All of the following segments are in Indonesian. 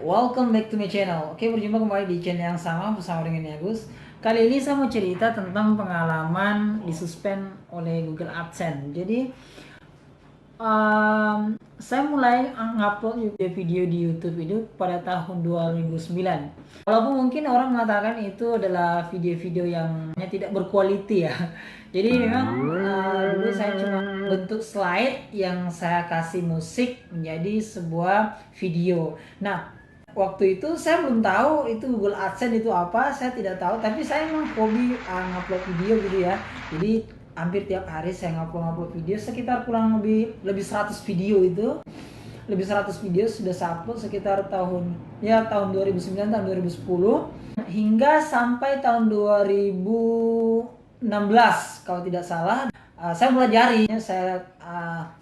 Welcome back to my channel. Oke, berjumpa kembali di channel yang sama bersama dengan Agus. Kali ini saya mau cerita tentang pengalaman disuspend oleh Google AdSense. Jadi, saya mulai ngupload video di YouTube itu pada tahun 2009. Walaupun mungkin orang mengatakan itu adalah video-video yang tidak berkualiti ya. Jadi memang dulu saya cuma bentuk slide yang saya kasih musik menjadi sebuah video. Nah, waktu itu saya belum tahu itu Google AdSense itu apa, saya tidak tahu. Tapi saya memang hobi ngupload video gitu ya. Jadi hampir tiap hari saya ngupload video, sekitar kurang lebih 100 video itu. Lebih 100 video sudah saya upload sekitar tahun 2009, tahun 2010 hingga sampai tahun 2016 kalau tidak salah. Saya pelajari, saya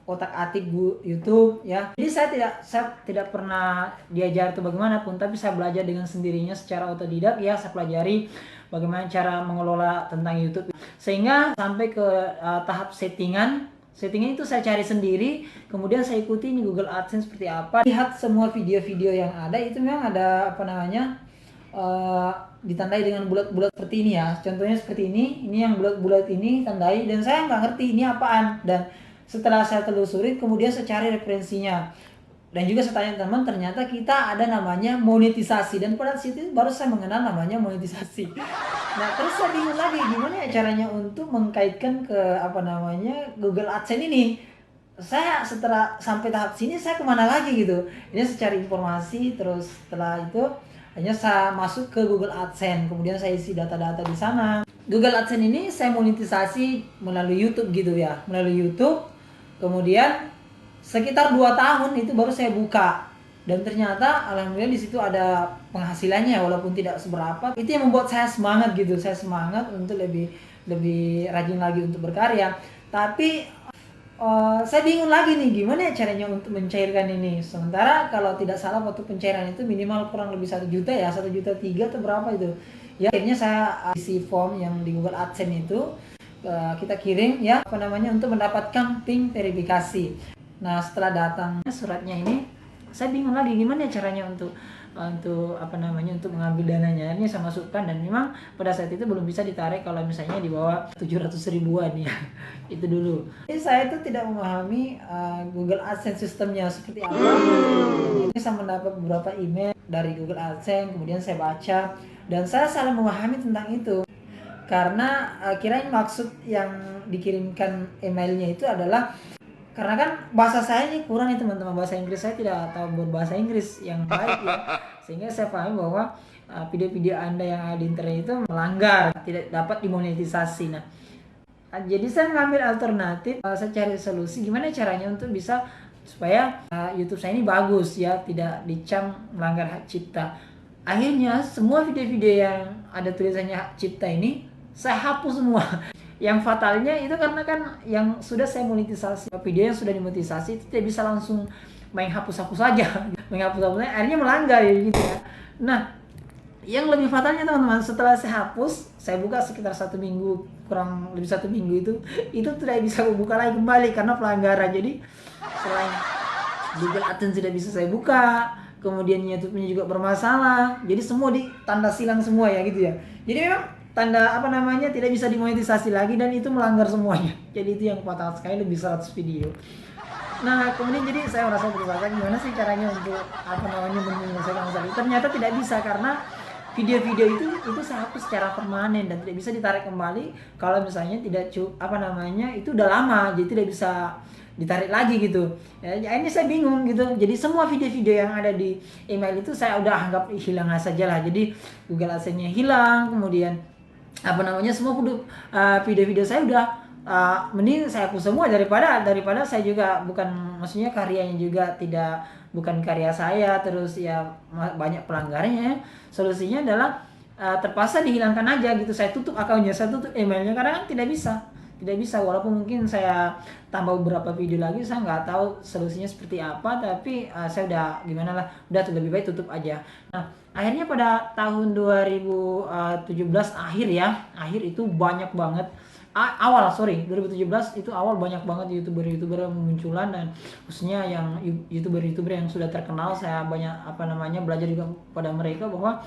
otak-atik YouTube ya. Jadi saya tidak pernah diajar itu bagaimanapun, tapi saya belajar dengan sendirinya secara otodidak ya. Saya pelajari bagaimana cara mengelola tentang YouTube sehingga sampai ke tahap settingan itu saya cari sendiri, kemudian saya ikuti ini Google AdSense seperti apa. Lihat semua video-video yang ada itu memang ada ditandai dengan bulat-bulat seperti ini ya. Contohnya seperti ini yang bulat-bulat ini tandai, dan saya nggak ngerti ini apaan. Dan setelah saya telusuri, kemudian saya cari referensinya. Dan juga saya tanya teman, ternyata kita ada namanya monetisasi, dan pada situ baru saya mengenal namanya monetisasi. Nah, terus saya bingung lagi gimana ya caranya untuk mengkaitkan ke Google AdSense ini. Saya setelah sampai tahap sini saya kemana lagi gitu. Ini saya cari informasi, terus setelah itu hanya saya masuk ke Google AdSense, kemudian saya isi data-data di sana. Google AdSense ini saya monetisasi melalui YouTube gitu ya, melalui YouTube. Kemudian sekitar 2 tahun itu baru saya buka, dan ternyata alhamdulillah di situ ada penghasilannya walaupun tidak seberapa. Itu yang membuat saya semangat gitu, saya semangat untuk lebih rajin lagi untuk berkarya. Tapi saya bingung lagi nih gimana ya caranya untuk mencairkan ini. Sementara kalau tidak salah waktu pencairan itu minimal kurang lebih 1 juta ya, 1,3 juta atau berapa itu ya. Akhirnya saya isi form yang di Google AdSense itu, kita kirim ya untuk mendapatkan PIN verifikasi. Nah, setelah datang suratnya ini, saya bingung lagi gimana caranya untuk mengambil dananya. Ini saya masukkan, dan memang pada saat itu belum bisa ditarik kalau misalnya di bawah 700 ribuan ya. Itu dulu. Jadi saya itu tidak memahami Google AdSense sistemnya seperti apa. Ini saya mendapat beberapa email dari Google AdSense, kemudian saya baca, dan saya salah memahami tentang itu. Karena kirain maksud yang dikirimkan emailnya itu adalah, karena kan bahasa saya ini kurang ya teman-teman, bahasa Inggris saya tidak tahu berbahasa Inggris yang baik ya, sehingga saya pahami bahwa video-video Anda yang ada di internet itu melanggar, tidak dapat dimonetisasi. Nah, jadi saya mengambil alternatif, saya cari solusi gimana caranya untuk bisa supaya YouTube saya ini bagus ya, tidak dicap melanggar hak cipta. Akhirnya semua video-video yang ada tulisannya hak cipta ini saya hapus semua. Yang fatalnya itu karena kan yang sudah saya monetisasi, video yang sudah dimonetisasi itu tidak bisa langsung main hapus-hapus saja. Menghapus-hapusnya akhirnya melanggar ya gitu ya. Nah, yang lebih fatalnya teman-teman, setelah saya hapus, saya buka sekitar 1 minggu, kurang lebih 1 minggu itu tidak bisa buka lagi kembali karena pelanggaran. Jadi selain Google AdSense tidak bisa saya buka, kemudian YouTube-nya juga bermasalah. Jadi semua ditanda silang semua ya gitu ya. Jadi memang tanda tidak bisa dimonetisasi lagi, dan itu melanggar semuanya. Jadi itu yang fatal sekali, lebih 100 video. Nah, kemudian jadi saya merasa bersalah, gimana sih caranya untuk menyelesaikan masalah itu. Ternyata tidak bisa, karena video-video itu saya hapus secara permanen dan tidak bisa ditarik kembali kalau misalnya itu udah lama, jadi tidak bisa ditarik lagi gitu ya. Ini saya bingung gitu. Jadi semua video-video yang ada di email itu saya udah anggap hilang saja lah. Jadi Google AdSense-nya hilang, kemudian semua video-video saya udah mending saya hapus semua daripada saya juga maksudnya karyanya juga bukan karya saya, terus ya banyak pelanggarnya. Solusinya adalah terpaksa dihilangkan aja gitu. Saya tutup akunnya, saya tutup emailnya, karena kan tidak bisa walaupun mungkin saya tambah beberapa video lagi, saya nggak tahu solusinya seperti apa. Tapi saya udah lebih baik tutup aja. Nah, akhirnya pada tahun 2017 akhir itu banyak banget awal, sorry, 2017 itu awal banyak banget youtuber-youtuber yang munculan, dan khususnya yang youtuber-youtuber yang sudah terkenal. Saya banyak belajar juga pada mereka bahwa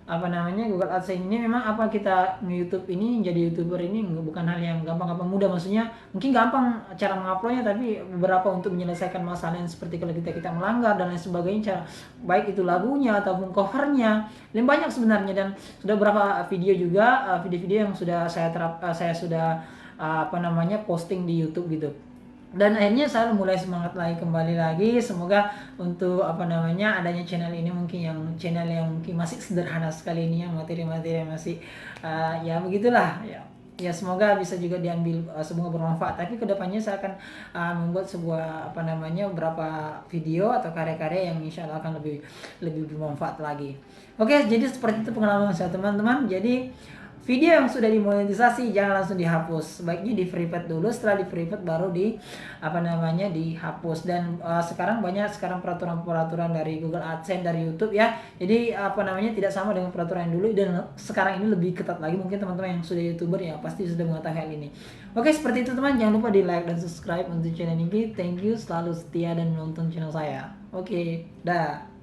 Google AdSense ini memang kita nge-YouTube ini, jadi YouTuber ini bukan hal yang gampang-gampang mudah. Maksudnya mungkin gampang cara menguploadnya, tapi beberapa untuk menyelesaikan masalah yang seperti kalau kita melanggar dan lain sebagainya, cara baik itu lagunya ataupun covernya, dan banyak sebenarnya. Dan sudah beberapa video juga, video-video yang sudah saya sudah posting di YouTube gitu. Dan akhirnya saya mulai semangat lagi, kembali lagi. Semoga untuk adanya channel ini, mungkin yang channel yang mungkin masih sederhana sekali ini, yang materi-materi masih ya begitulah ya, semoga bisa juga diambil, semoga bermanfaat. Tapi kedepannya saya akan membuat sebuah beberapa video atau karya-karya yang insya Allah akan lebih bermanfaat lagi. Oke, jadi seperti itu pengalaman saya teman-teman. Jadi video yang sudah dimonetisasi jangan langsung dihapus, sebaiknya di private dulu. Setelah di private baru dihapus. Dan sekarang banyak peraturan-peraturan dari Google AdSense, dari YouTube ya. Jadi tidak sama dengan peraturan yang dulu, dan sekarang ini lebih ketat lagi. Mungkin teman-teman yang sudah YouTuber ya pasti sudah mengetahui hal ini. Oke, seperti itu teman, jangan lupa di like dan subscribe untuk channel ini. Thank you, selalu setia dan menonton channel saya. Oke, dah.